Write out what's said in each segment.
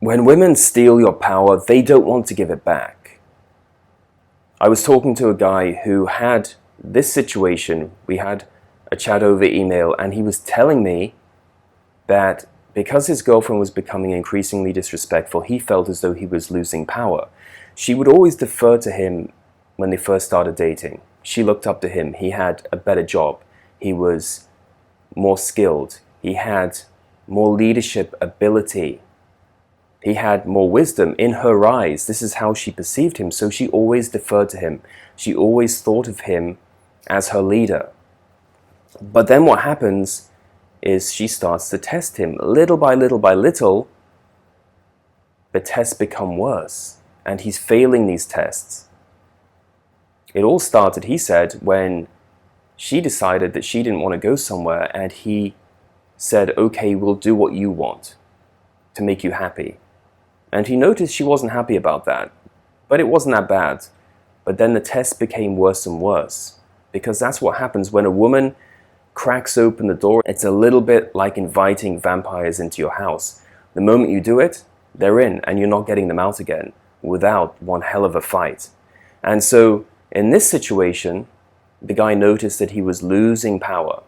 When women steal your power, they don't want to give it back. I was talking to a guy who had this situation. We had a chat over email, and he was telling me that because his girlfriend was becoming increasingly disrespectful, he felt as though he was losing power. She would always defer to him when they first started dating. She looked up to him. He had a better job. He was more skilled. He had more leadership ability. He had more wisdom in her eyes. This is how she perceived him. So she always deferred to him. She always thought of him as her leader. But then what happens is she starts to test him. Little by little by little, the tests become worse. And he's failing these tests. It all started, he said, when she decided that she didn't want to go somewhere, and he said, okay, we'll do what you want to make you happy. And he noticed she wasn't happy about that, but it wasn't that bad. But then the test became worse and worse, because that's what happens when a woman cracks open the door. It's a little bit like inviting vampires into your house. The moment you do it, they're in, and you're not getting them out again without one hell of a fight. And so in this situation, the guy noticed that he was losing power.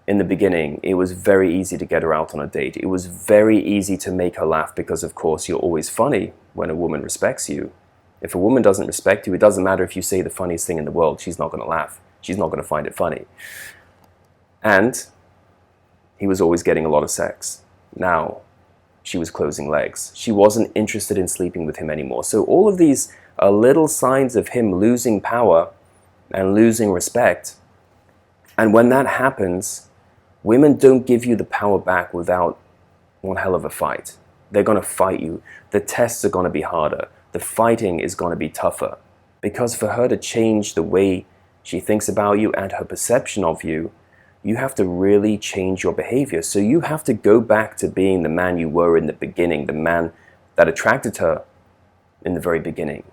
In the beginning, it was very easy to get her out on a date. It was very easy to make her laugh because, of course, you're always funny when a woman respects you. If a woman doesn't respect you, it doesn't matter if you say the funniest thing in the world. She's not going to laugh. She's not going to find it funny. And he was always getting a lot of sex. Now, she was closing legs. She wasn't interested in sleeping with him anymore. So all of these are little signs of him losing power and losing respect. And when that happens, women don't give you the power back without one hell of a fight. They're going to fight you. The tests are going to be harder. The fighting is going to be tougher. Because for her to change the way she thinks about you and her perception of you, you have to really change your behavior. So you have to go back to being the man you were in the beginning, the man that attracted her in the very beginning.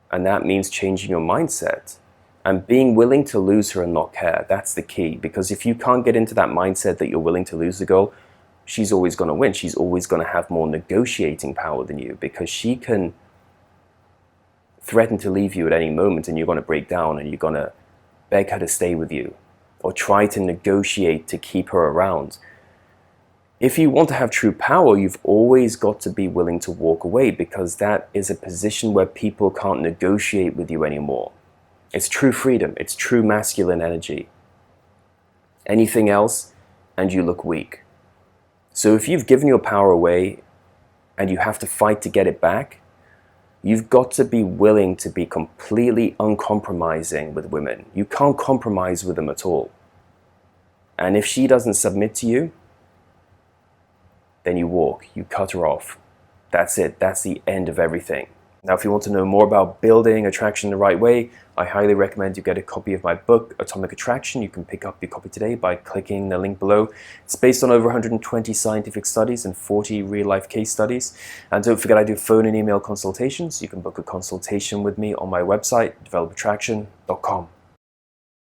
And that means changing your mindset and being willing to lose her and not care. That's the key. Because if you can't get into that mindset that you're willing to lose the girl, she's always going to win. She's always going to have more negotiating power than you, because she can threaten to leave you at any moment, and you're going to break down and you're going to beg her to stay with you or try to negotiate to keep her around. If you want to have true power, you've always got to be willing to walk away, because that is a position where people can't negotiate with you anymore. It's true freedom. It's true masculine energy. Anything else, and you look weak. So if you've given your power away and you have to fight to get it back, you've got to be willing to be completely uncompromising with women. You can't compromise with them at all. And if she doesn't submit to you, then you walk, you cut her off. That's it. That's the end of everything. Now, if you want to know more about building attraction the right way, I highly recommend you get a copy of my book, Atomic Attraction. You can pick up your copy today by clicking the link below. It's based on over 120 scientific studies and 40 real-life case studies. And don't forget, I do phone and email consultations. You can book a consultation with me on my website, developattraction.com.